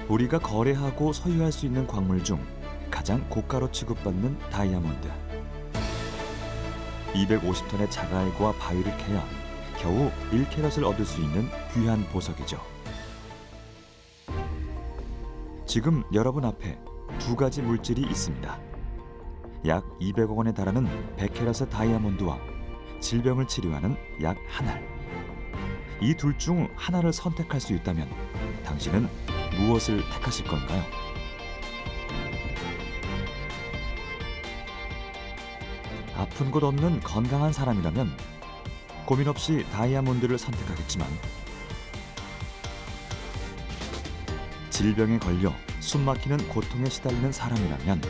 우리가 거래하고 소유할 수 있는 광물 중 가장 고가로 취급받는 다이아몬드. 250톤의 자갈과 바위를 캐야 겨우 1캐럿을 얻을 수 있는 귀한 보석이죠. 지금 여러분 앞에 두 가지 물질이 있습니다. 약 200억 원에 달하는 100캐럿의 다이아몬드와 질병을 치료하는 약 한 알. 이 둘 중 하나를 선택할 수 있다면 당신은 무엇을 택하실 건가요? 아픈 곳 없는 건강한 사람이라면 고민 없이 다이아몬드를 선택하겠지만 질병에 걸려 숨막히는 고통에 시달리는 사람이라면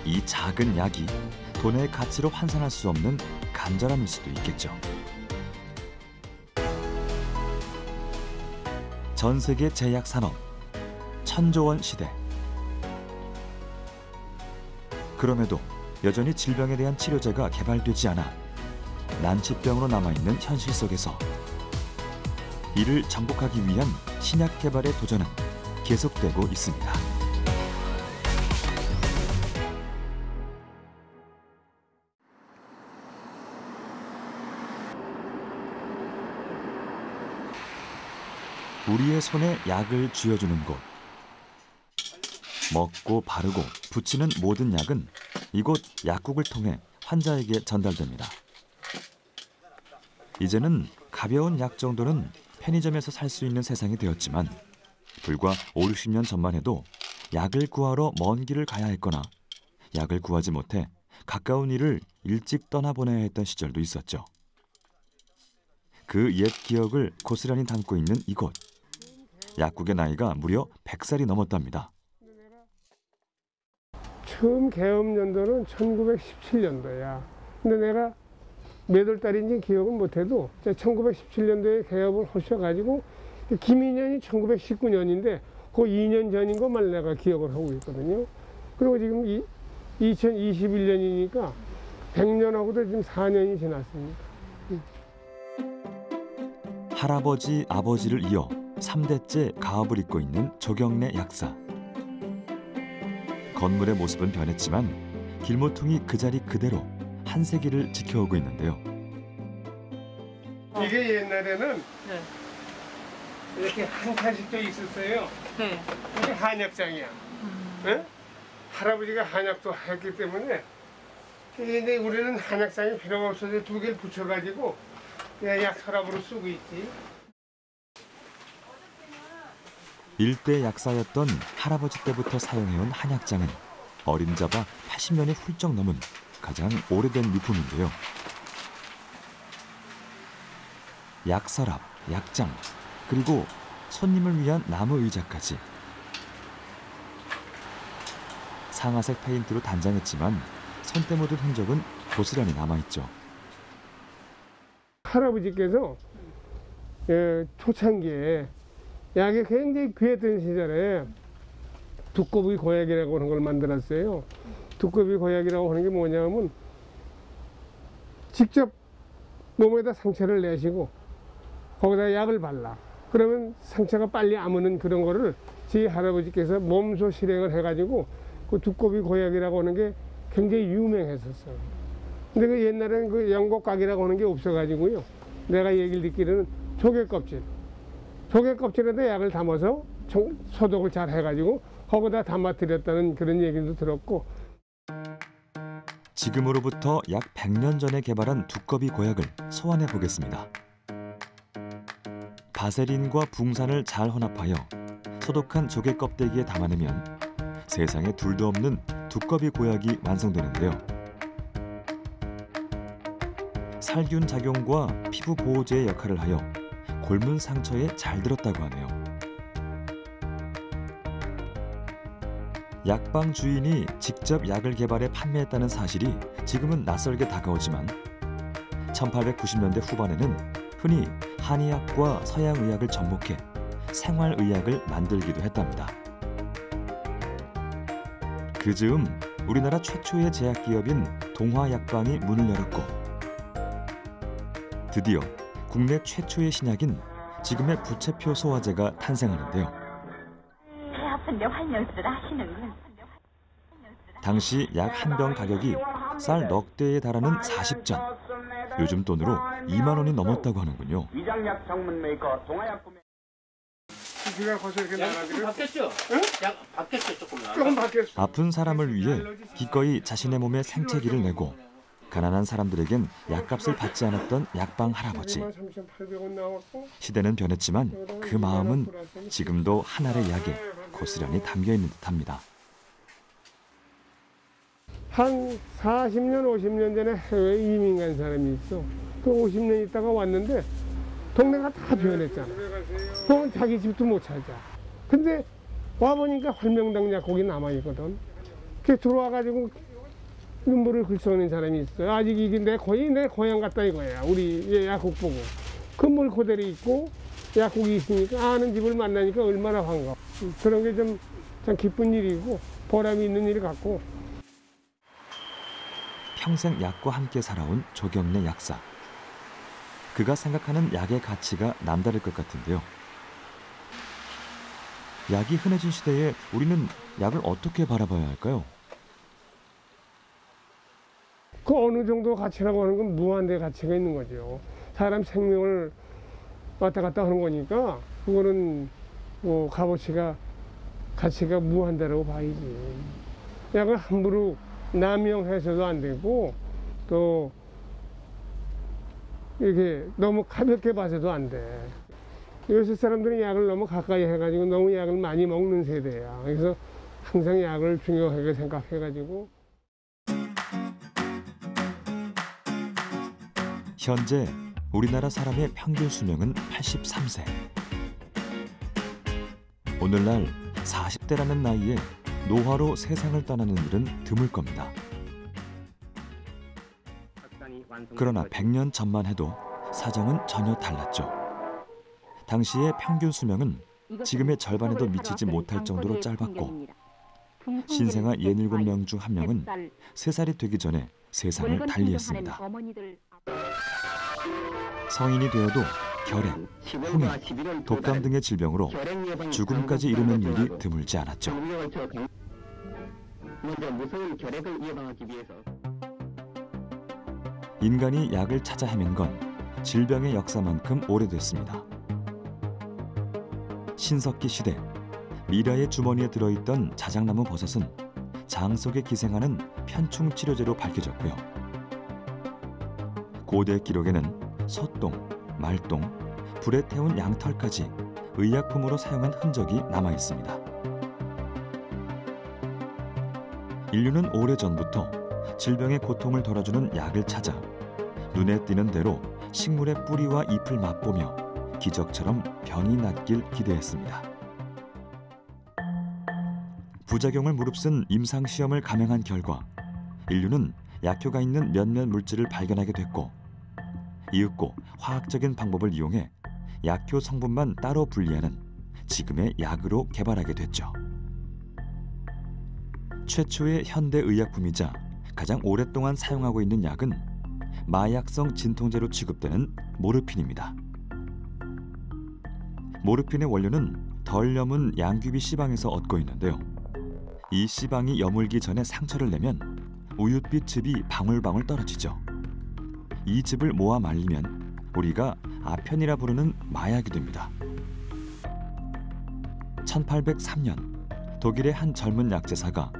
이 작은 약이 돈의 가치로 환산할 수 없는 간절함일 수도 있겠죠. 전 세계 제약 산업, 1000조 원 시대. 그럼에도 여전히 질병에 대한 치료제가 개발되지 않아 난치병으로 남아있는 현실 속에서 이를 정복하기 위한 신약 개발의 도전은 계속되고 있습니다. 우리의 손에 약을 쥐어주는 곳. 먹고 바르고 붙이는 모든 약은 이곳 약국을 통해 환자에게 전달됩니다. 이제는 가벼운 약 정도는 편의점에서 살 수 있는 세상이 되었지만 불과 5, 60년 전만 해도 약을 구하러 먼 길을 가야 했거나 약을 구하지 못해 가까운 일을 일찍 떠나보내야 했던 시절도 있었죠. 그 옛 기억을 고스란히 담고 있는 이곳. 약국의 나이가 무려 100살이 넘었답니다. 처음 개업 연도는 1917년도야. 근데 내가 몇 월 달인지 기억은 못해도 1917년도에 개업을 하셔가지고 김인년이 1919년인데 그 2년 전인 것만 내가 기억을 하고 있거든요. 그리고 지금 2021년이니까 100년하고도 지금 4년이 지났습니다. 할아버지, 아버지를 이어 3대째 가업을 잇고 있는 조경래 약사. 건물의 모습은 변했지만 길모퉁이 그 자리 그대로 한 세기를 지켜오고 있는데요. 이게 옛날에는 이렇게 한 칸씩도 있었어요. 네. 이게 한약장이야. 네? 할아버지가 한약도 했기 때문에 이제 우리는 한약장이 필요가 없어서 두 개를 붙여가지고 약 서랍으로 쓰고 있지. 일대 약사였던 할아버지 때부터 사용해온 한약장은 어림잡아 80년이 훌쩍 넘은 가장 오래된 미품인데요. 약서랍, 약장, 그리고 손님을 위한 나무 의자까지. 상아색 페인트로 단장했지만 손때 묻은 흔적은 고스란히 남아있죠. 할아버지께서 초창기에 약이 굉장히 귀했던 시절에 두꺼비 고약이라고 하는 걸 만들었어요. 두꺼비 고약이라고 하는 게 뭐냐면 직접 몸에다 상처를 내시고 거기다 약을 발라. 그러면 상처가 빨리 아무는 그런 거를 제 할아버지께서 몸소 실행을 해가지고 그 두꺼비 고약이라고 하는 게 굉장히 유명했었어요. 근데 그 옛날에는 그 연곡각이라고 하는 게 없어가지고요. 내가 얘기를 듣기로는 조개껍질. 조개껍질에다 약을 담아서 소독을 잘 해가지고 거기다 담아드렸다는 그런 얘기도 들었고. 지금으로부터 약 100년 전에 개발한 두꺼비 고약을 소환해 보겠습니다. 바세린과 붕산을 잘 혼합하여 소독한 조개 껍데기에 담아내면 세상에 둘도 없는 두꺼비 고약이 완성되는데요. 살균 작용과 피부 보호제의 역할을 하여 골문 상처에 잘 들었다고 하네요. 약방 주인이 직접 약을 개발해 판매했다는 사실이 지금은 낯설게 다가오지만 1890년대 후반에는 흔히 한의학과 서양의학을 접목해 생활의학을 만들기도 했답니다. 그 즈음 우리나라 최초의 제약기업인 동화약방이 문을 열었고 드디어 국내 최초의 신약인 지금의 부채표 소화제가 탄생하는데요. 배 아픈데 활명수를 하시는군. 당시 약 한 병 가격이 쌀 넉 대에 달하는 40전. 요즘 돈으로 2만 원이 넘었다고 하는군요. 위장약 전문 메이커 동아약품의 비가 벌써 이렇게 나가기를 바뀌었죠? 응? 약 바뀌었죠, 조금. 조금 바뀌었어. 아픈 사람을 위해 기꺼이 자신의 몸에 생채기를 내고 가난한 사람들에겐 약값을 받지 않았던 약방 할아버지. 3,800원 나왔고 시대는 변했지만 그 마음은 지금도 한 알의 약에 고스란히 담겨 있는 듯합니다. 한 40년, 50년 전에 해외 이민 간 사람이 있어. 그 50년 있다가 왔는데 동네가 다 변했잖아. 그건 자기 집도 못 찾아. 근데 와보니까 활명당 약국이 남아있거든. 그 들어와가지고 눈물을 글썽이는 사람이 있어요. 아직 이게 거의 내 고향 같다 이거야. 우리 약국 보고. 건물 그대로 있고 약국이 있으니까 아는 집을 만나니까 얼마나 반가워. 그런 게 참 기쁜 일이고 보람이 있는 일 같고. 평생 약과 함께 살아온 조경래 약사. 그가 생각하는 약의 가치가 남다를 것 같은데요. 약이 흔해진 시대에 우리는 약을 어떻게 바라봐야 할까요? 그 어느 정도 가치라고 하는 건 무한대 가치가 있는 거죠. 사람 생명을 왔다 갔다 하는 거니까 그거는 뭐 가치가 무한대라고 봐야지. 약을 함부로 남용해서도 안 되고 또 이렇게 너무 가볍게 봐서도 안 돼. 요새 사람들은 약을 너무 가까이 해가지고 너무 약을 많이 먹는 세대야. 그래서 항상 약을 중요하게 생각해가지고. 현재 우리나라 사람의 평균 수명은 83세. 오늘날 40대라는 나이에 노화로 세상을 떠나는 일은 드물 겁니다. 그러나 100년 전만 해도 사정은 전혀 달랐죠. 당시의 평균 수명은 지금의 절반에도 미치지 못할 정도로 짧았고 신생아 67명 중 1명은 3살이 되기 전에 세상을 달리했습니다. 성인이 되어도 결핵, 홍역, 독감 등의 질병으로 죽음까지 이르는 일이 드물지 않았죠. 인간이 약을 찾아 헤맨 건 질병의 역사만큼 오래됐습니다. 신석기 시대, 미라의 주머니에 들어있던 자작나무 버섯은 장 속에 기생하는 편충 치료제로 밝혀졌고요. 고대 기록에는 소똥, 말똥, 불에 태운 양털까지 의약품으로 사용한 흔적이 남아 있습니다. 인류는 오래전부터 질병의 고통을 덜어주는 약을 찾아 눈에 띄는 대로 식물의 뿌리와 잎을 맛보며 기적처럼 병이 낫길 기대했습니다. 부작용을 무릅쓴 임상시험을 감행한 결과 인류는 약효가 있는 몇몇 물질을 발견하게 됐고 이윽고 화학적인 방법을 이용해 약효 성분만 따로 분리하는 지금의 약으로 개발하게 됐죠. 최초의 현대 의약품이자 가장 오랫동안 사용하고 있는 약은 마약성 진통제로 취급되는 모르핀입니다. 모르핀의 원료는 덜 여문 양귀비 씨방에서 얻고 있는데요. 이 씨방이 여물기 전에 상처를 내면 우윳빛 즙이 방울방울 떨어지죠. 이 즙을 모아 말리면 우리가 아편이라 부르는 마약이 됩니다. 1803년 독일의 한 젊은 약재사가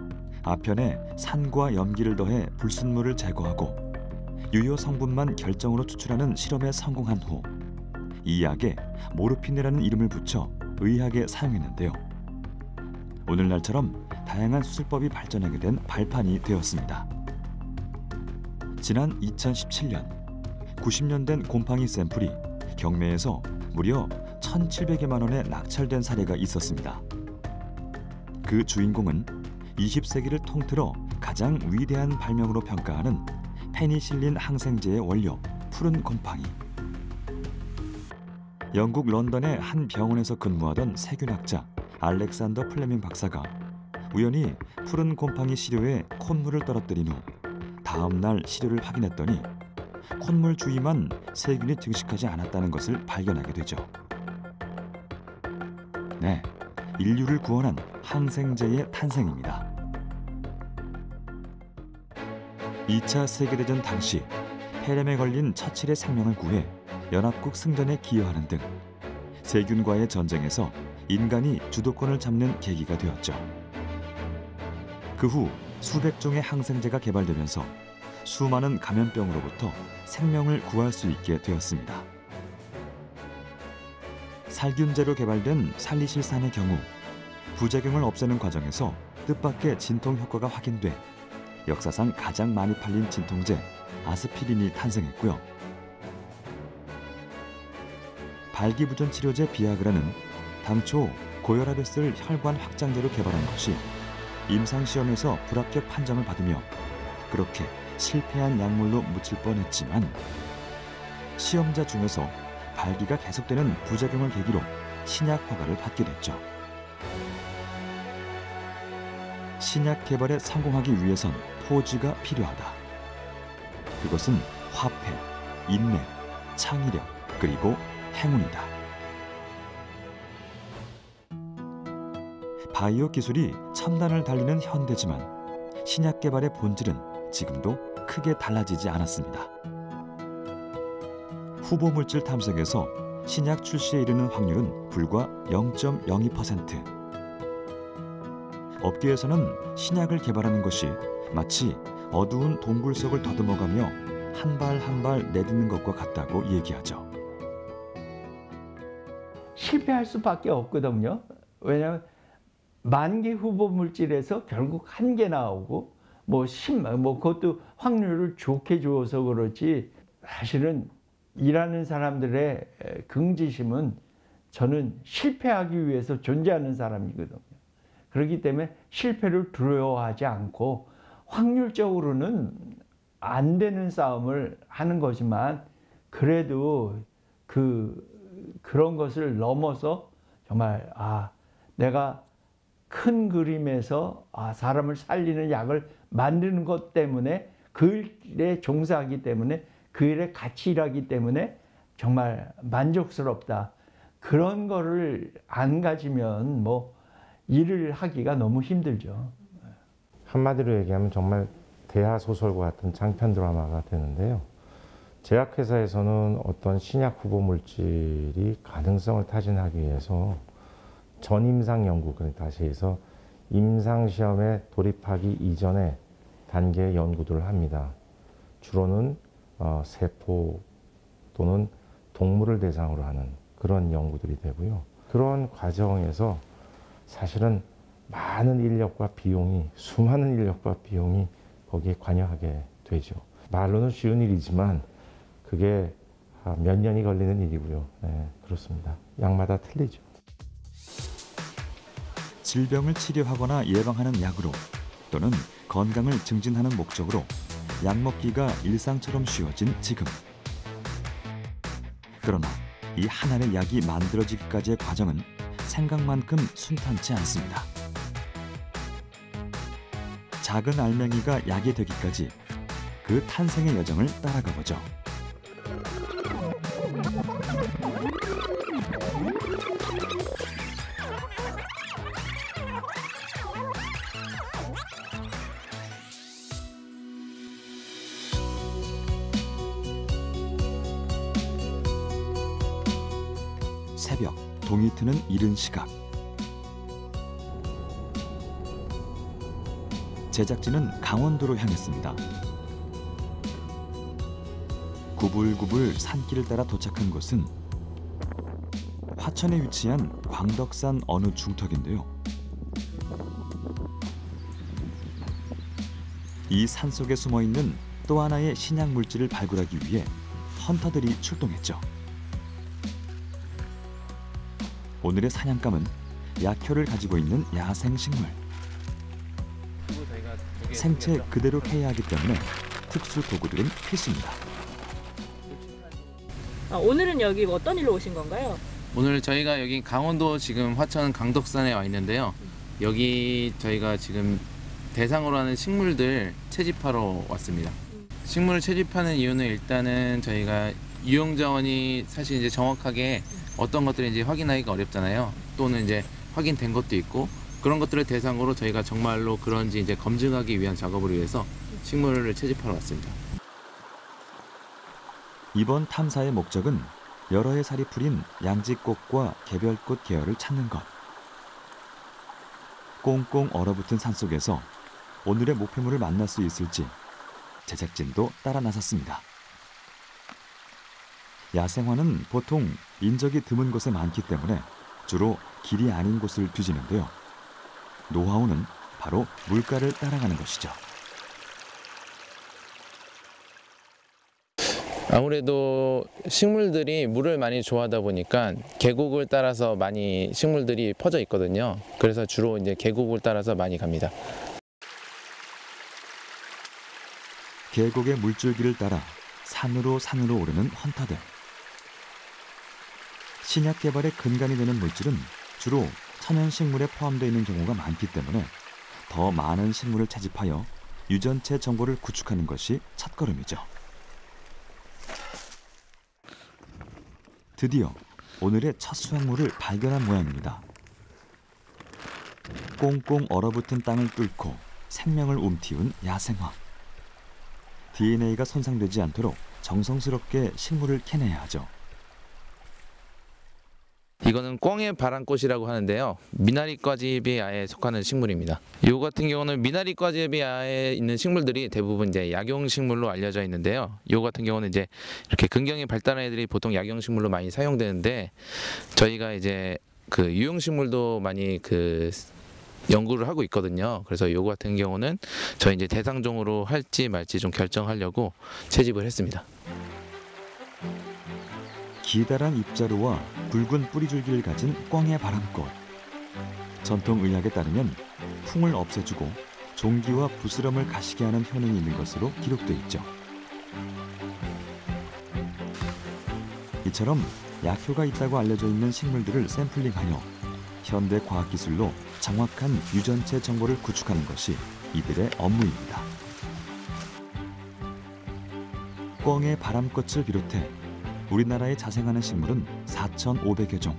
아편에 산과 염기를 더해 불순물을 제거하고 유효 성분만 결정으로 추출하는 실험에 성공한 후 이 약에 모르핀이라는 이름을 붙여 의학에 사용했는데요. 오늘날처럼 다양한 수술법이 발전하게 된 발판이 되었습니다. 지난 2017년 90년 된 곰팡이 샘플이 경매에서 무려 1,700여만 원에 낙찰된 사례가 있었습니다. 그 주인공은 20세기를 통틀어 가장 위대한 발명으로 평가하는 페니실린 항생제의 원료 푸른 곰팡이. 영국 런던의 한 병원에서 근무하던 세균학자 알렉산더 플레밍 박사가 우연히 푸른 곰팡이 시료에 콧물을 떨어뜨린 후 다음 날 시료를 확인했더니 콧물 주위만 세균이 증식하지 않았다는 것을 발견하게 되죠. 네, 인류를 구원한 항생제의 탄생입니다. 2차 세계대전 당시 폐렴에 걸린 처칠의 생명을 구해 연합국 승전에 기여하는 등 세균과의 전쟁에서 인간이 주도권을 잡는 계기가 되었죠. 그 후 수백 종의 항생제가 개발되면서 수많은 감염병으로부터 생명을 구할 수 있게 되었습니다. 살균제로 개발된 살리실산의 경우 부작용을 없애는 과정에서 뜻밖의 진통 효과가 확인돼 역사상 가장 많이 팔린 진통제 아스피린이 탄생했고요. 발기부전 치료제 비아그라는 당초 고혈압에 쓸 혈관 확장제로 개발한 것이 임상시험에서 불합격 판정을 받으며 그렇게 실패한 약물로 묻힐 뻔했지만 시험자 중에서 발기가 계속되는 부작용을 계기로 신약 허가를 받게 됐죠. 신약 개발에 성공하기 위해선 포지가 필요하다. 그것은 화폐, 인내, 창의력, 그리고 행운이다. 바이오 기술이 첨단을 달리는 현대지만 신약 개발의 본질은 지금도 크게 달라지지 않았습니다. 후보 물질 탐색에서 신약 출시에 이르는 확률은 불과 0.02%. 업계에서는 신약을 개발하는 것이 마치 어두운 동굴 속을 더듬어가며 한 발 한 발 내딛는 것과 같다고 얘기하죠. 실패할 수밖에 없거든요. 왜냐하면 만개 후보 물질에서 결국 한 개 나오고 그것도 확률을 좋게 주어서 그렇지 사실은 일하는 사람들의 긍지심은 저는 실패하기 위해서 존재하는 사람이거든요. 그렇기 때문에 실패를 두려워하지 않고 확률적으로는 안 되는 싸움을 하는 거지만 그래도 그런 것을 넘어서 정말 내가 큰 그림에서 사람을 살리는 약을 만드는 것 때문에 그 일에 종사하기 때문에 그 일에 같이 일하기 때문에 정말 만족스럽다. 그런 거를 안 가지면 일을 하기가 너무 힘들죠. 한마디로 얘기하면 정말 대하소설과 같은 장편 드라마가 되는데요. 제약회사에서는 어떤 신약 후보 물질이 가능성을 타진하기 위해서 전임상 연구, 다시 해서 임상시험에 돌입하기 이전에 단계의 연구들을 합니다. 주로는 세포 또는 동물을 대상으로 하는 그런 연구들이 되고요. 그런 과정에서 사실은 많은 인력과 비용이, 수많은 인력과 비용이 거기에 관여하게 되죠. 말로는 쉬운 일이지만 그게 몇 년이 걸리는 일이고요. 네, 그렇습니다. 약마다 틀리죠. 질병을 치료하거나 예방하는 약으로 또는 건강을 증진하는 목적으로 약 먹기가 일상처럼 쉬워진 지금. 그러나 이 한 알의 약이 만들어지기까지의 과정은 생각만큼 순탄치 않습니다. 작은 알맹이가 약이 되기까지 그 탄생의 여정을 따라가 보죠. 새벽, 동이 트는 이른 시각. 제작진은 강원도로 향했습니다. 구불구불 산길을 따라 도착한 곳은 화천에 위치한 광덕산 어느 중턱인데요. 이 산속에 숨어있는 또 하나의 신약 물질을 발굴하기 위해 헌터들이 출동했죠. 오늘의 사냥감은 약효를 가지고 있는 야생식물. 생체 그대로 캐야 하기 때문에 특수 도구들은 필수입니다. 오늘은 여기 어떤 일로 오신 건가요? 오늘 저희가 여기 강원도 지금 화천 강덕산에 와 있는데요. 여기 저희가 지금 대상으로 하는 식물들 채집하러 왔습니다. 식물을 채집하는 이유는 일단은 저희가 유용자원이 사실 이제 정확하게 어떤 것들인지 확인하기가 어렵잖아요. 또는 이제 확인된 것도 있고 그런 것들을 대상으로 저희가 정말로 그런지 이제 검증하기 위한 작업을 위해서 식물을 채집하러 왔습니다. 이번 탐사의 목적은 여러 해 살이 풀인 양지꽃과 개별꽃 계열을 찾는 것. 꽁꽁 얼어붙은 산속에서 오늘의 목표물을 만날 수 있을지 제작진도 따라 나섰습니다. 야생화는 보통 인적이 드문 곳에 많기 때문에 주로 길이 아닌 곳을 뒤지는데요. 노하우는 바로 물가를 따라가는 것이죠. 아무래도 식물들이 물을 많이 좋아하다 보니까 계곡을 따라서 많이 식물들이 퍼져 있거든요. 그래서 주로 이제 계곡을 따라서 많이 갑니다. 계곡의 물줄기를 따라 산으로 오르는 헌터들. 신약 개발의 근간이 되는 물질은 주로 천연 식물에 포함되어 있는 경우가 많기 때문에 더 많은 식물을 채집하여 유전체 정보를 구축하는 것이 첫걸음이죠. 드디어 오늘의 첫 수확물을 발견한 모양입니다. 꽁꽁 얼어붙은 땅을 뚫고 생명을 움티운 야생화. DNA가 손상되지 않도록 정성스럽게 식물을 캐내야 하죠. 이거는 꿩의 바람꽃이라고 하는데요. 미나리과지비아에 속하는 식물입니다. 이 같은 경우는 미나리과지비아에 있는 식물들이 대부분 이제 약용식물로 알려져 있는데요. 이 같은 경우는 이제 이렇게 근경이 발달한 애들이 보통 약용식물로 많이 사용되는데 저희가 이제 그 유용식물도 많이 그 연구를 하고 있거든요. 그래서 이 같은 경우는 저희 이제 대상종으로 할지 말지 좀 결정하려고 채집을 했습니다. 기다란 잎자루와 굵은 뿌리줄기를 가진 꿩의 바람꽃. 전통 의학에 따르면 풍을 없애주고 종기와 부스럼을 가시게 하는 효능이 있는 것으로 기록돼 있죠. 이처럼 약효가 있다고 알려져 있는 식물들을 샘플링하여 현대 과학기술로 정확한 유전체 정보를 구축하는 것이 이들의 업무입니다. 꿩의 바람꽃을 비롯해 우리나라에 자생하는 식물은 4,500여 종.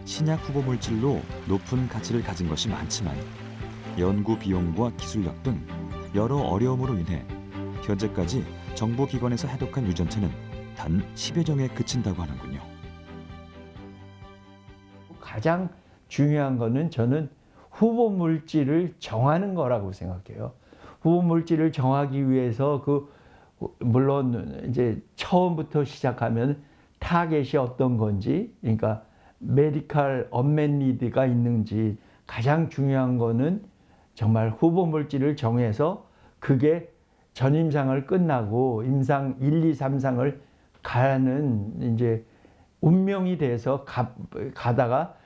신약 후보 물질로 높은 가치를 가진 것이 많지만 연구 비용과 기술력 등 여러 어려움으로 인해 현재까지 정보기관에서 해독한 유전체는 단 10여 종에 그친다고 하는군요. 가장 중요한 거는 저는 후보 물질을 정하는 거라고 생각해요. 후보 물질을 정하기 위해서 물론 이제 처음부터 시작하면 타겟이 어떤 건지, 그러니까 메디컬 언맷 니드가 있는지, 가장 중요한 거는 정말 후보 물질을 정해서 그게 전임상을 끝나고 임상 1, 2, 3상을 가는 이제 운명이 돼서 가다가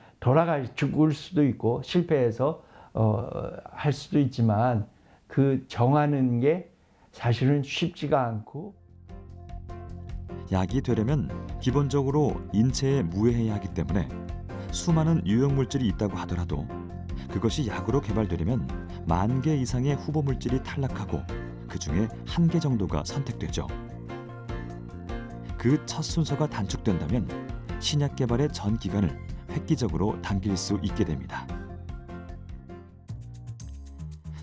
죽을 수도 있고 실패해서 할 수도 있지만 그 정하는 게 사실은 쉽지가 않고. 약이 되려면 기본적으로 인체에 무해해야 하기 때문에 수많은 유용물질이 있다고 하더라도 그것이 약으로 개발되려면 10,000개 이상의 후보 물질이 탈락하고 그중에 1개 정도가 선택되죠. 그 첫 순서가 단축된다면 신약 개발의 전 기간을 획기적으로 당길 수 있게 됩니다.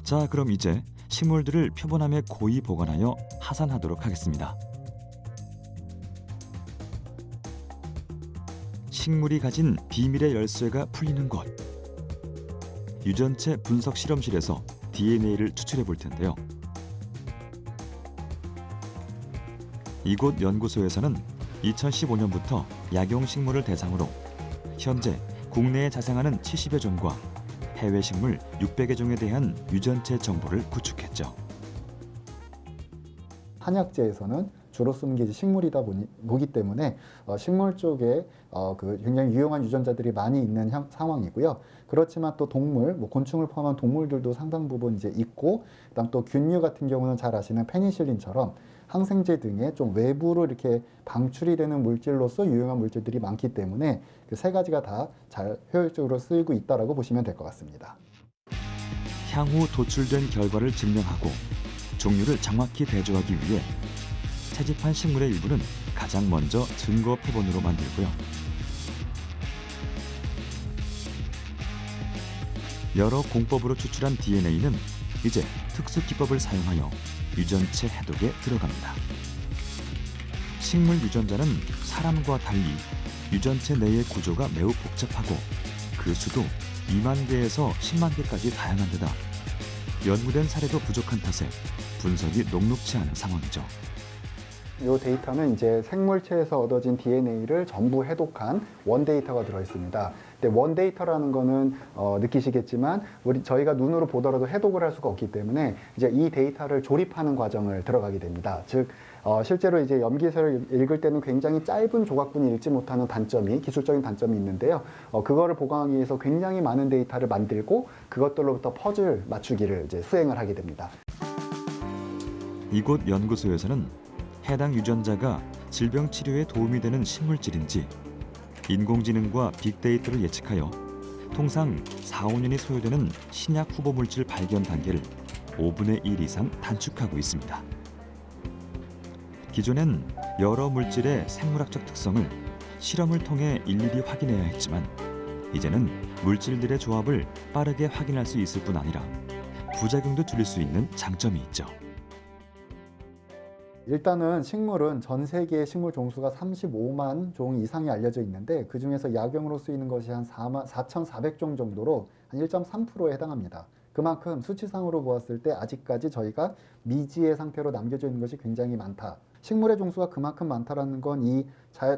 자, 그럼 이제 식물들을 표본함에 고이 보관하여 하산하도록 하겠습니다. 식물이 가진 비밀의 열쇠가 풀리는 곳. 유전체 분석 실험실에서 DNA를 추출해 볼 텐데요. 이곳 연구소에서는 2015년부터 약용 식물을 대상으로 현재 국내에 자생하는 70여 종과 해외 식물 600여 종에 대한 유전체 정보를 구축했죠. 한약재에서는 주로 쓰는 게 식물이다 보기 때문에 식물 쪽에 굉장히 유용한 유전자들이 많이 있는 상황이고요. 그렇지만 또 동물, 곤충을 포함한 동물들도 상당 부분 이제 있고, 그다음 또 균류 같은 경우는 잘 아시는 페니실린처럼 항생제 등의 좀 외부로 이렇게 방출이 되는 물질로서 유용한 물질들이 많기 때문에 그 세 가지가 다 잘 효율적으로 쓰이고 있다라고 보시면 될 것 같습니다. 향후 도출된 결과를 증명하고 종류를 정확히 대조하기 위해 채집한 식물의 일부는 가장 먼저 증거 표본으로 만들고요. 여러 공법으로 추출한 DNA는 이제 특수 기법을 사용하여 유전체 해독에 들어갑니다. 식물 유전자는 사람과 달리 유전체 내의 구조가 매우 복잡하고 그 수도 2만 개에서 10만 개까지 다양한 데다 연구된 사례도 부족한 탓에 분석이 녹록치 않은 상황이죠. 이 데이터는 이제 생물체에서 얻어진 DNA를 전부 해독한 원 데이터가 들어있습니다. 근데 원 데이터라는 거는 느끼시겠지만 저희가 눈으로 보더라도 해독을 할 수가 없기 때문에 이제 이 데이터를 조립하는 과정을 들어가게 됩니다. 즉 실제로 이제 염기서를 읽을 때는 굉장히 짧은 조각분이 읽지 못하는 기술적인 단점이 있는데요. 그거를 보강하기 위해서 굉장히 많은 데이터를 만들고 그것들로부터 퍼즐 맞추기를 이제 수행을 하게 됩니다. 이곳 연구소에서는 해당 유전자가 질병 치료에 도움이 되는 식물질인지 인공지능과 빅데이터를 예측하여 통상 4, 5년이 소요되는 신약 후보 물질 발견 단계를 5분의 1 이상 단축하고 있습니다. 기존엔 여러 물질의 생물학적 특성을 실험을 통해 일일이 확인해야 했지만 이제는 물질들의 조합을 빠르게 확인할 수 있을 뿐 아니라 부작용도 줄일 수 있는 장점이 있죠. 일단은 식물은 전 세계의 식물 종수가 35만 종 이상이 알려져 있는데 그 중에서 약용으로 쓰이는 것이 한 4,400종 정도로 한 1.3%에 해당합니다. 그만큼 수치상으로 보았을 때 아직까지 저희가 미지의 상태로 남겨져 있는 것이 굉장히 많다. 식물의 종수가 그만큼 많다는 건 이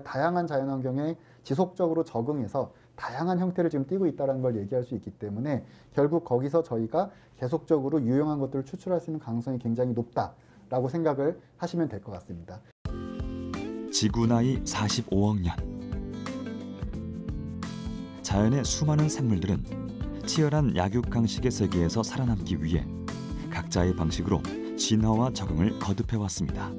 다양한 자연환경에 지속적으로 적응해서 다양한 형태를 지금 띠고 있다는 걸 얘기할 수 있기 때문에 결국 거기서 저희가 계속적으로 유용한 것들을 추출할 수 있는 가능성이 굉장히 높다라고 생각을 하시면 될 것 같습니다. 지구 나이 45억 년. 자연의 수많은 생물들은 치열한 약육강식의 세계에서 살아남기 위해 각자의 방식으로 진화와 적응을 거듭해왔습니다.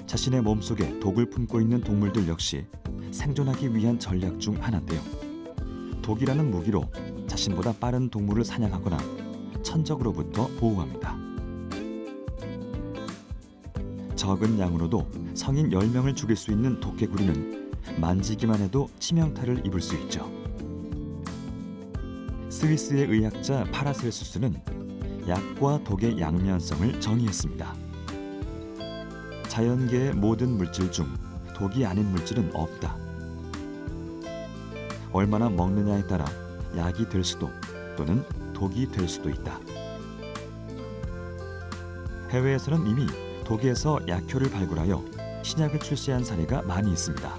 자신의 몸속에 독을 품고 있는 동물들 역시 생존하기 위한 전략 중 하나인데요. 독이라는 무기로 자신보다 빠른 동물을 사냥하거나 천적으로부터 보호합니다. 적은 양으로도 성인 10명을 죽일 수 있는 독개구리는 만지기만 해도 치명타를 입을 수 있죠. 스위스의 의학자 파라셀수스는 약과 독의 양면성을 정의했습니다. 자연계의 모든 물질 중 독이 아닌 물질은 없다. 얼마나 먹느냐에 따라 약이 될 수도 또는 독이 될 수도 있다. 해외에서는 이미 독에서 약효를 발굴하여 신약을 출시한 사례가 많이 있습니다.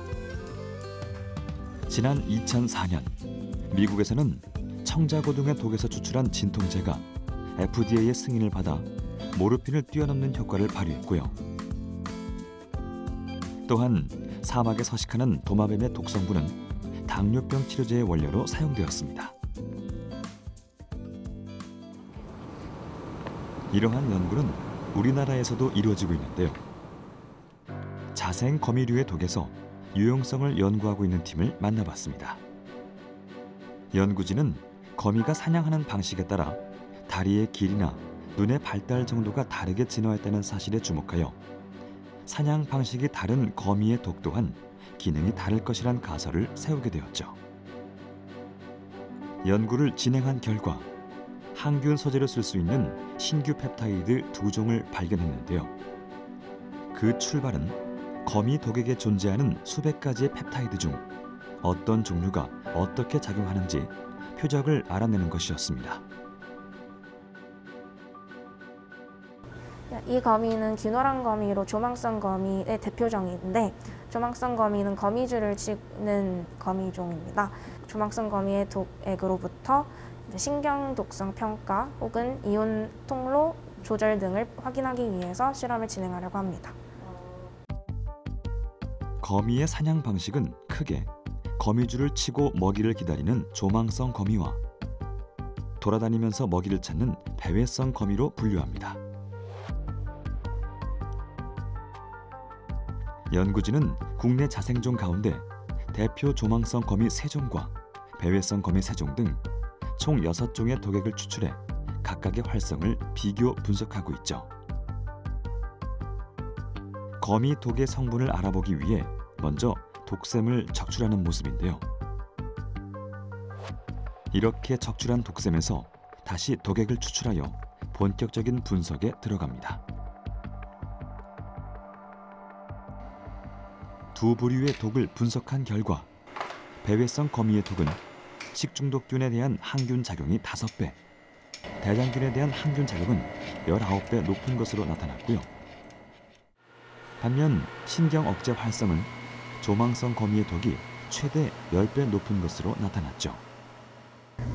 지난 2004년 미국에서는 청자고 등의 독에서 추출한 진통제가 FDA의 승인을 받아 모르핀을 뛰어넘는 효과를 발휘했고요. 또한 사막에 서식하는 도마뱀의 독성분은 당뇨병 치료제의 원료로 사용되었습니다. 이러한 연구는 우리나라에서도 이루어지고 있는데요. 자생 거미류의 독에서 유용성을 연구하고 있는 팀을 만나봤습니다. 연구진은 거미가 사냥하는 방식에 따라 다리의 길이나 눈의 발달 정도가 다르게 진화했다는 사실에 주목하여 사냥 방식이 다른 거미의 독 또한 기능이 다를 것이란 가설을 세우게 되었죠. 연구를 진행한 결과 항균 소재로 쓸 수 있는 신규 펩타이드 2종을 발견했는데요. 그 출발은 거미 독에게 존재하는 수백 가지의 펩타이드 중 어떤 종류가 어떻게 작용하는지 표적을 알아내는 것이었습니다. 이 거미는 귀노란 거미로 조망성 거미의 대표종인데 조망성 거미는 거미줄을 치는 거미종입니다. 조망성 거미의 독액으로부터 신경 독성 평가 혹은 이온 통로 조절 등을 확인하기 위해서 실험을 진행하려고 합니다. 거미의 사냥 방식은 크게 거미줄을 치고 먹이를 기다리는 조망성 거미와 돌아다니면서 먹이를 찾는 배회성 거미로 분류합니다. 연구진은 국내 자생종 가운데 대표 조망성 거미 3종과 배회성 거미 3종 등 총 6종의 독액을 추출해 각각의 활성을 비교 분석하고 있죠. 거미 독의 성분을 알아보기 위해 먼저 독샘을 적출하는 모습인데요. 이렇게 적출한 독샘에서 다시 독액을 추출하여 본격적인 분석에 들어갑니다. 두 부류의 독을 분석한 결과 배회성 거미의 독은 식중독균에 대한 항균 작용이 5배, 대장균에 대한 항균 작용은 19배 높은 것으로 나타났고요. 반면 신경 억제 활성은 조망성 거미의 독이 최대 10배 높은 것으로 나타났죠.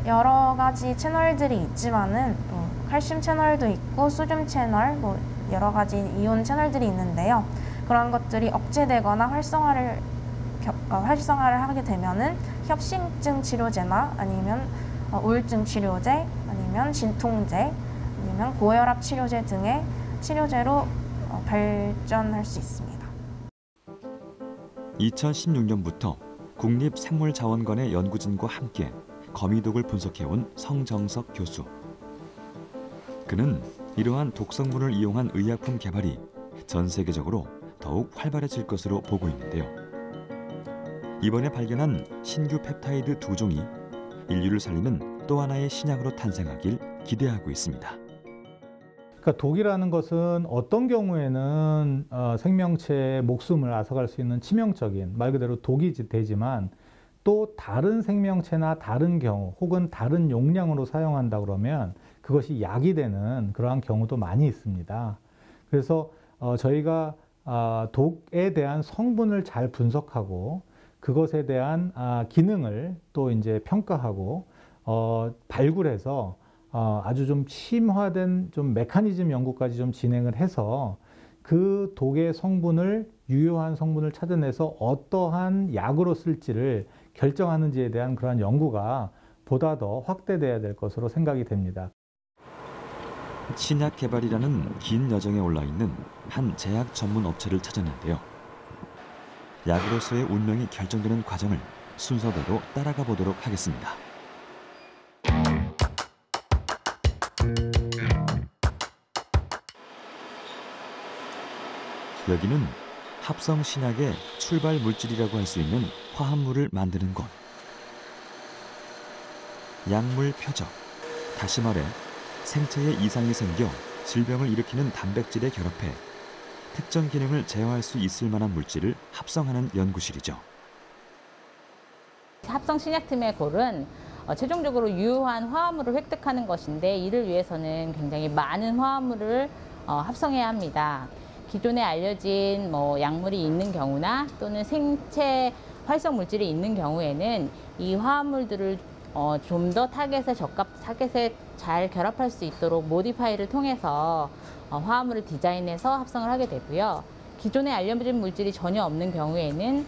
여러 가지 채널들이 있지만은 또 칼슘 채널도 있고 소듐 채널, 뭐 여러 가지 이온 채널들이 있는데요. 그런 것들이 억제되거나 활성화를 하게 되면은 협심증 치료제나 아니면 우울증 치료제, 아니면 진통제, 아니면 고혈압 치료제 등의 치료제로 발전할 수 있습니다. 2016년부터 국립생물자원관의 연구진과 함께 거미독을 분석해온 성정석 교수. 그는 이러한 독성분을 이용한 의약품 개발이 전 세계적으로 더욱 활발해질 것으로 보고 있는데요. 이번에 발견한 신규 펩타이드 2종이 인류를 살리는 또 하나의 신약으로 탄생하길 기대하고 있습니다. 그러니까 독이라는 것은 어떤 경우에는 생명체의 목숨을 앗아갈 수 있는 치명적인 말 그대로 독이 되지만 또 다른 생명체나 다른 경우 혹은 다른 용량으로 사용한다 그러면 그것이 약이 되는 그러한 경우도 많이 있습니다. 그래서 저희가 독에 대한 성분을 잘 분석하고 그것에 대한 기능을 또 이제 평가하고 발굴해서 아주 좀 심화된 좀 메커니즘 연구까지 좀 진행을 해서 그 독의 성분을 유효한 성분을 찾아내서 어떠한 약으로 쓸지를 결정하는지에 대한 그러한 연구가 보다 더 확대돼야 될 것으로 생각이 됩니다. 신약 개발이라는 긴 여정에 올라 있는 한 제약 전문 업체를 찾았는데요. 약으로서의 운명이 결정되는 과정을 순서대로 따라가 보도록 하겠습니다. 여기는 합성 신약의 출발 물질이라고 할 수 있는 화합물을 만드는 곳. 약물 표적, 다시 말해 생체에 이상이 생겨 질병을 일으키는 단백질에 결합해 특정 기능을 제어할 수 있을 만한 물질을 합성하는 연구실이죠. 합성 신약팀의 골은 최종적으로 유효한 화합물을 획득하는 것인데 이를 위해서는 굉장히 많은 화합물을 합성해야 합니다. 기존에 알려진 약물이 있는 경우나 또는 생체 활성 물질이 있는 경우에는 이 화합물들을 좀 더 타겟에 잘 결합할 수 있도록 모디파이를 통해서 화합물을 디자인해서 합성을 하게 되고요. 기존에 알려진 물질이 전혀 없는 경우에는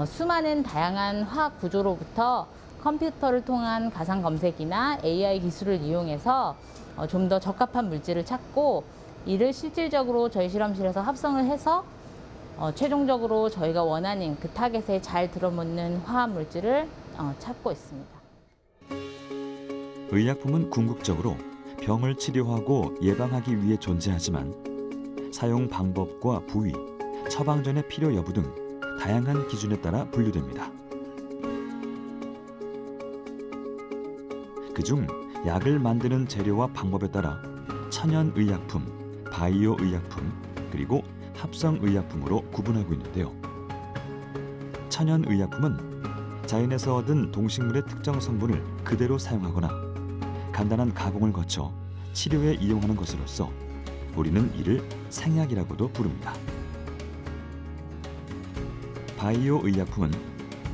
수많은 다양한 화학 구조로부터 컴퓨터를 통한 가상 검색이나 AI 기술을 이용해서 좀 더 적합한 물질을 찾고 이를 실질적으로 저희 실험실에서 합성을 해서 최종적으로 저희가 원하는 그 타겟에 잘 들어맞는 화합 물질을 찾고 있습니다. 의약품은 궁극적으로 병을 치료하고 예방하기 위해 존재하지만 사용 방법과 부위, 처방 전의 필요 여부 등 다양한 기준에 따라 분류됩니다. 그중 약을 만드는 재료와 방법에 따라 천연의약품, 바이오 의약품, 그리고 합성 의약품으로 구분하고 있는데요. 천연 의약품은 자연에서 얻은 동식물의 특정 성분을 그대로 사용하거나 간단한 가공을 거쳐 치료에 이용하는 것으로서 우리는 이를 생약이라고도 부릅니다. 바이오 의약품은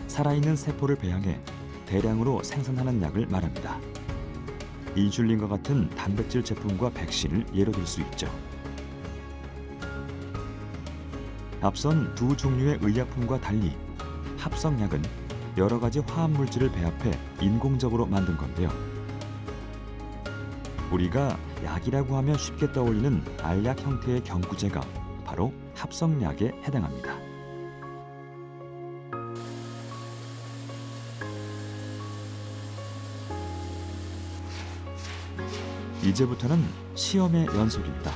살아있는 세포를 배양해 대량으로 생산하는 약을 말합니다. 인슐린과 같은 단백질 제품과 백신을 예로 들 수 있죠. 앞선 두 종류의 의약품과 달리 합성약은 여러 가지 화합물질을 배합해 인공적으로 만든 건데요. 우리가 약이라고 하면 쉽게 떠올리는 알약 형태의 경구제가 바로 합성약에 해당합니다. 이제부터는 시험의 연속입니다.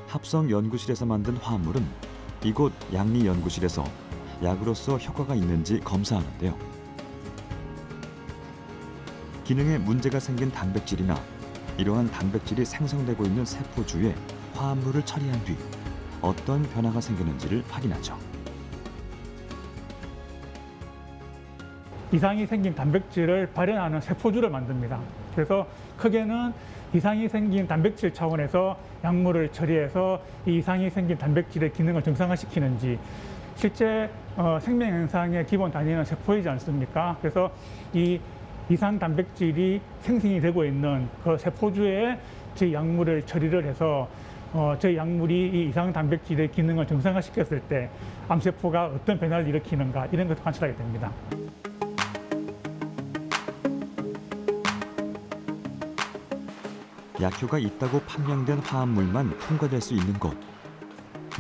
합성연구실에서 만든 화합물은 이곳 양리연구실에서 약으로서 효과가 있는지 검사하는데요. 기능에 문제가 생긴 단백질이나 이러한 단백질이 생성되고 있는 세포주에 화합물을 처리한 뒤 어떤 변화가 생기는지를 확인하죠. 이상이 생긴 단백질을 발현하는 세포주를 만듭니다. 그래서 크게는 이상이 생긴 단백질 차원에서 약물을 처리해서 이 이상이 생긴 단백질의 기능을 정상화시키는지, 실제 생명 현상의 기본 단위는 세포이지 않습니까? 그래서 이 이상 단백질이 생성이 되고 있는 그 세포주에 저희 약물을 처리를 해서 저희 약물이 이 이상 단백질의 기능을 정상화시켰을 때 암세포가 어떤 변화를 일으키는가, 이런 것을 관찰하게 됩니다. 약효가 있다고 판명된 화합물만 통과될 수 있는 곳,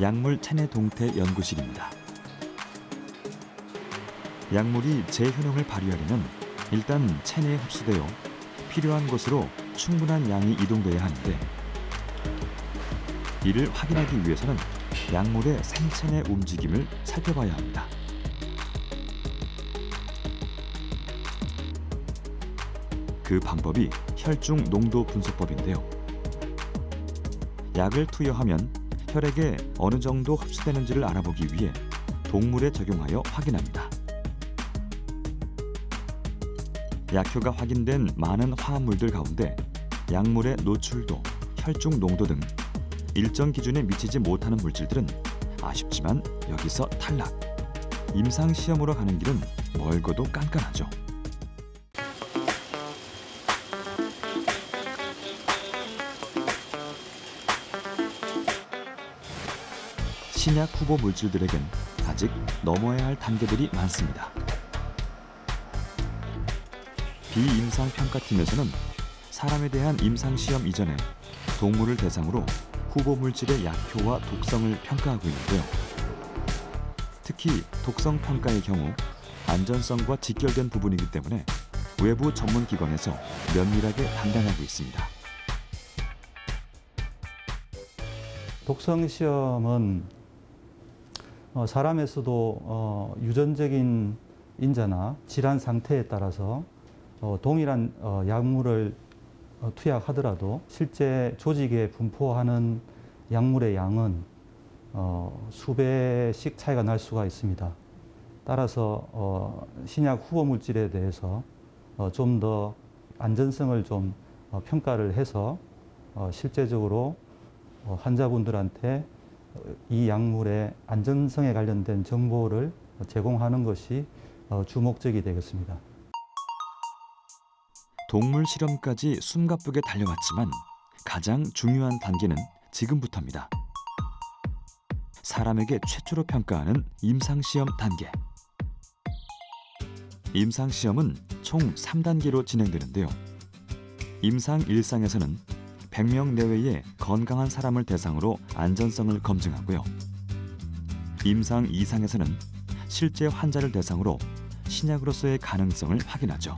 약물 체내 동태 연구실입니다. 약물이 재효능을 발휘하려면 일단 체내에 흡수되어 필요한 곳으로 충분한 양이 이동돼야 하는데, 이를 확인하기 위해서는 약물의 생체내 움직임을 살펴봐야 합니다. 그 방법이 혈중 농도 분석법인데요. 약을 투여하면 혈액에 어느 정도 흡수되는지를 알아보기 위해 동물에 적용하여 확인합니다. 약효가 확인된 많은 화합물들 가운데 약물의 노출도, 혈중 농도 등 일정 기준에 미치지 못하는 물질들은 아쉽지만 여기서 탈락. 임상 시험으로 가는 길은 멀고도 깐깐하죠. 신약 후보 물질들에겐 아직 넘어야 할 단계들이 많습니다. 비임상평가팀에서는 사람에 대한 임상시험 이전에 동물을 대상으로 후보 물질의 약효와 독성을 평가하고 있는데요. 특히 독성 평가의 경우 안전성과 직결된 부분이기 때문에 외부 전문기관에서 면밀하게 담당하고 있습니다. 독성 시험은 사람에서도 유전적인 인자나 질환 상태에 따라서 동일한 약물을 투약하더라도 실제 조직에 분포하는 약물의 양은 수배씩 차이가 날 수가 있습니다. 따라서 신약 후보 물질에 대해서 좀 더 안전성을 좀 평가를 해서 실제적으로 환자분들한테 이 약물의 안전성에 관련된 정보를 제공하는 것이 주 목적이 되겠습니다. 동물 실험까지 숨가쁘게 달려왔지만 가장 중요한 단계는 지금부터입니다. 사람에게 최초로 평가하는 임상시험 단계. 임상시험은 총 3단계로 진행되는데요. 임상 1상에서는 100명 내외의 건강한 사람을 대상으로 안전성을 검증하고요. 임상 2상에서는 실제 환자를 대상으로 신약으로서의 가능성을 확인하죠.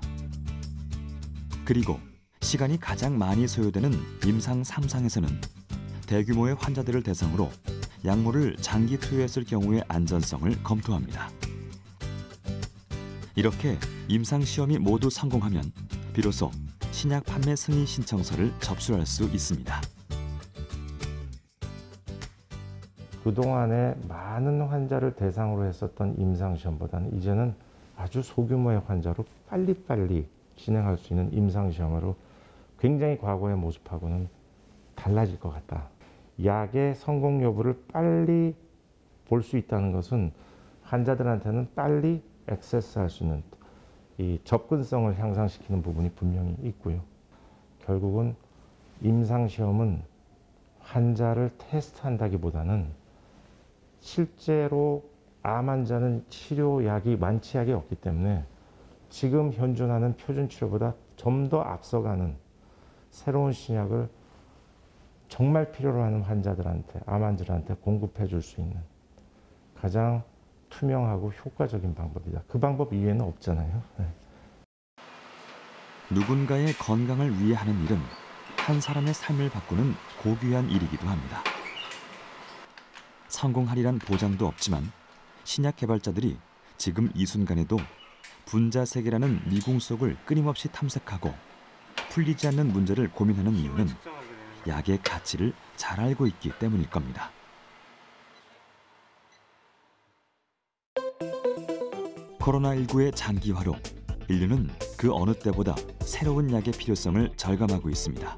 그리고 시간이 가장 많이 소요되는 임상 3상에서는 대규모의 환자들을 대상으로 약물을 장기 투여했을 경우의 안전성을 검토합니다. 이렇게 임상 시험이 모두 성공하면 비로소 신약 판매 승인 신청서를 접수할 수 있습니다. 그동안에 많은 환자를 대상으로 했었던 임상시험보다는 이제는 아주 소규모의 환자로 빨리빨리 진행할 수 있는 임상시험으로 굉장히 과거의 모습하고는 달라질 것 같다. 약의 성공 여부를 빨리 볼 수 있다는 것은 환자들한테는 빨리 액세스할 수 있는 이 접근성을 향상시키는 부분이 분명히 있고요. 결국은 임상시험은 환자를 테스트한다기보다는 실제로 암 환자는 치료약이 완치약이 없기 때문에 지금 현존하는 표준 치료보다 좀 더 앞서가는 새로운 신약을 정말 필요로 하는 환자들한테, 암 환자들한테 공급해 줄 수 있는 가장 투명하고 효과적인 방법이다. 그 방법 이외에는 없잖아요. 네. 누군가의 건강을 위해 하는 일은 한 사람의 삶을 바꾸는 고귀한 일이기도 합니다. 성공하리란 보장도 없지만 신약 개발자들이 지금 이 순간에도 분자 세계라는 미궁 속을 끊임없이 탐색하고 풀리지 않는 문제를 고민하는 이유는 약의 가치를 잘 알고 있기 때문일 겁니다. 코로나19의 장기화로 인류는 그 어느 때보다 새로운 약의 필요성을 절감하고 있습니다.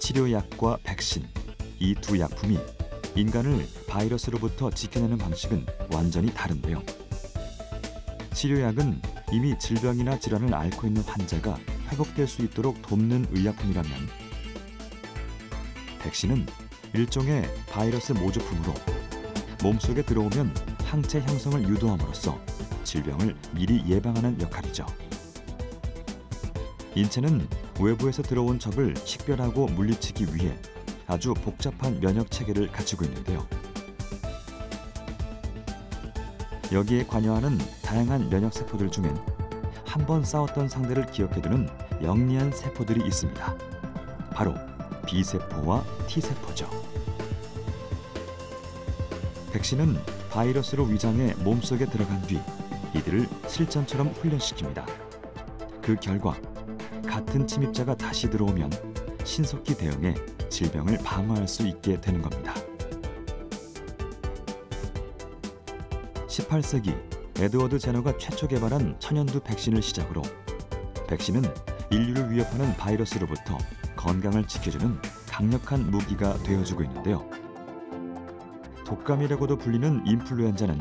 치료약과 백신, 이 두 약품이 인간을 바이러스로부터 지켜내는 방식은 완전히 다른데요. 치료약은 이미 질병이나 질환을 앓고 있는 환자가 회복될 수 있도록 돕는 의약품이라면, 백신은 일종의 바이러스 모조품으로 몸속에 들어오면 항체 형성을 유도함으로써 질병을 미리 예방하는 역할이죠. 인체는 외부에서 들어온 적을 식별하고 물리치기 위해 아주 복잡한 면역 체계를 갖추고 있는데요. 여기에 관여하는 다양한 면역 세포들 중엔 한 번 싸웠던 상대를 기억해두는 영리한 세포들이 있습니다. 바로 B세포와 T세포죠. 백신은 바이러스로 위장해 몸속에 들어간 뒤 이들을 실전처럼 훈련시킵니다. 그 결과 같은 침입자가 다시 들어오면 신속히 대응해 질병을 방어할 수 있게 되는 겁니다. 18세기 에드워드 제너가 최초 개발한 천연두 백신을 시작으로 백신은 인류를 위협하는 바이러스로부터 건강을 지켜주는 강력한 무기가 되어주고 있는데요. 독감이라고도 불리는 인플루엔자는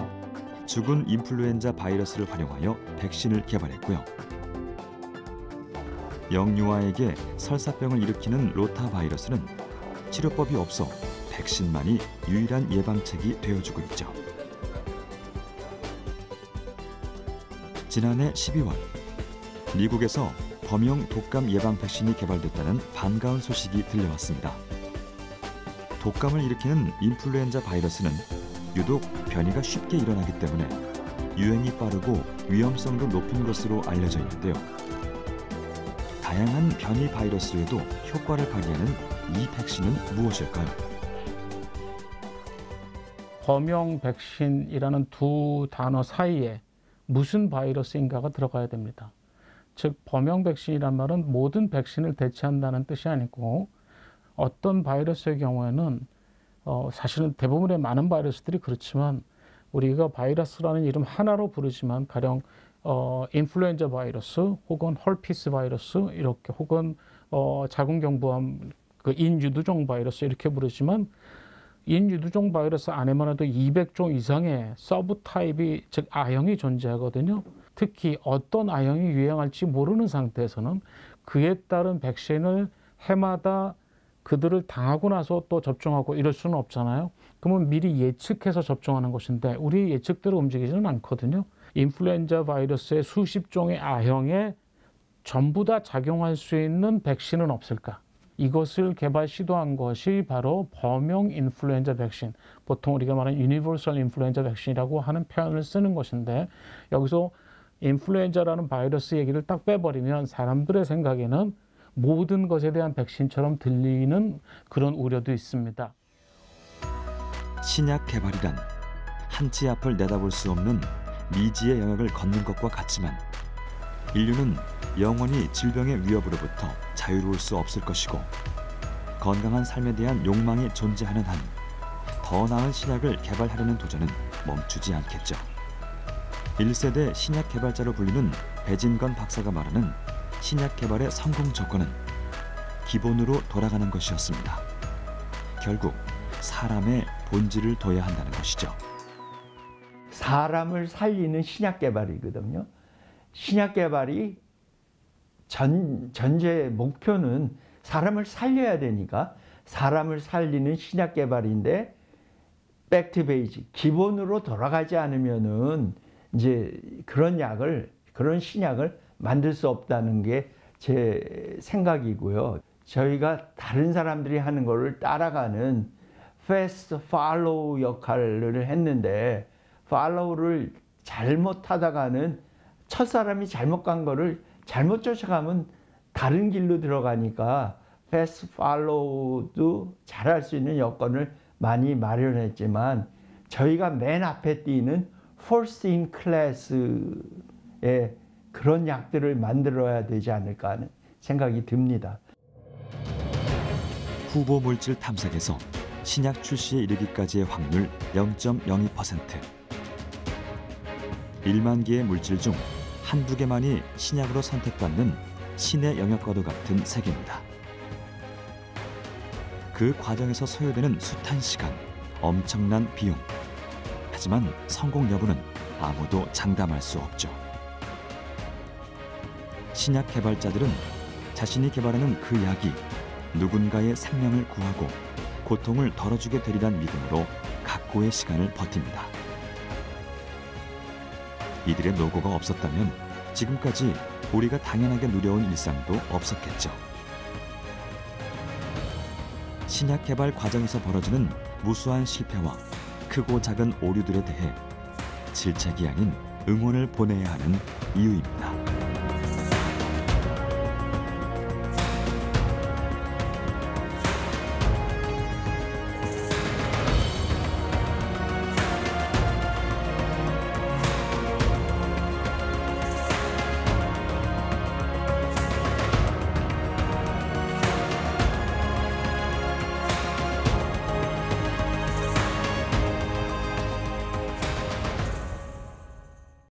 죽은 인플루엔자 바이러스를 활용하여 백신을 개발했고요. 영유아에게 설사병을 일으키는 로타 바이러스는 치료법이 없어 백신만이 유일한 예방책이 되어주고 있죠. 지난해 12월, 미국에서 범용 독감 예방 백신이 개발됐다는 반가운 소식이 들려왔습니다. 독감을 일으키는 인플루엔자 바이러스는 유독 변이가 쉽게 일어나기 때문에 유행이 빠르고 위험성도 높은 것으로 알려져 있는데요. 다양한 변이 바이러스에도 효과를 발휘하는 이 백신은 무엇일까요? 범용 백신이라는 두 단어 사이에 무슨 바이러스인가가 들어가야 됩니다. 즉 범용 백신이란 말은 모든 백신을 대체한다는 뜻이 아니고 어떤 바이러스의 경우에는 사실은 대부분의 많은 바이러스들이 그렇지만 우리가 바이러스라는 이름 하나로 부르지만 가령 인플루엔자 바이러스 혹은 헐피스 바이러스 이렇게 혹은 자궁경부암 그 인유두종 바이러스 이렇게 부르지만 인유두종 바이러스 안에만 해도 200종 이상의 서브 타입이 즉 아형이 존재하거든요. 특히 어떤 아형이 유행할지 모르는 상태에서는 그에 따른 백신을 해마다 그들을 당하고 나서 또 접종하고 이럴 수는 없잖아요. 그러면 미리 예측해서 접종하는 것인데 우리 예측대로 움직이지는 않거든요. 인플루엔자 바이러스의 수십 종의 아형에 전부 다 작용할 수 있는 백신은 없을까? 이것을 개발 시도한 것이 바로 범용 인플루엔자 백신, 보통 우리가 말하는 유니버설 인플루엔자 백신이라고 하는 표현을 쓰는 것인데 여기서 인플루엔자라는 바이러스 얘기를 딱 빼버리면 사람들의 생각에는 모든 것에 대한 백신처럼 들리는 그런 우려도 있습니다. 신약 개발이란 한치 앞을 내다볼 수 없는 미지의 영역을 걷는 것과 같지만 인류는 영원히 질병의 위협으로부터 자유로울 수 없을 것이고 건강한 삶에 대한 욕망이 존재하는 한 더 나은 신약을 개발하려는 도전은 멈추지 않겠죠. 1세대 신약 개발자로 불리는 배진건 박사가 말하는 신약 개발의 성공 조건은 기본으로 돌아가는 것이었습니다. 결국 사람의 본질을 둬야 한다는 것이죠. 사람을 살리는 신약 개발이거든요. 신약 개발이 전제 목표는 사람을 살려야 되니까 사람을 살리는 신약 개발인데 백트 베이직 기본으로 돌아가지 않으면은 이제 그런 약을 그런 신약을 만들 수 없다는 게 제 생각이고요. 저희가 다른 사람들이 하는 거를 따라가는 fast follow 역할을 했는데 follow를 잘못하다가는 첫 사람이 잘못 간 거를 잘못 쫓아가면 다른 길로 들어가니까 fast follow도 잘할 수 있는 여건을 많이 마련했지만 저희가 맨 앞에 띄는 first in class의 그런 약들을 만들어야 되지 않을까 하는 생각이 듭니다. 후보 물질 탐색에서 신약 출시에 이르기까지의 확률 0.02%. 1만 개의 물질 중 한두 개만이 신약으로 선택받는 신의 영역과도 같은 세계입니다. 그 과정에서 소요되는 숱한 시간, 엄청난 비용. 하지만 성공 여부는 아무도 장담할 수 없죠. 신약 개발자들은 자신이 개발하는 그 약이 누군가의 생명을 구하고 고통을 덜어주게 되리란 믿음으로 각고의 시간을 버팁니다. 이들의 노고가 없었다면 지금까지 우리가 당연하게 누려온 일상도 없었겠죠. 신약 개발 과정에서 벌어지는 무수한 실패와 크고 작은 오류들에 대해 질책이 아닌 응원을 보내야 하는 이유입니다.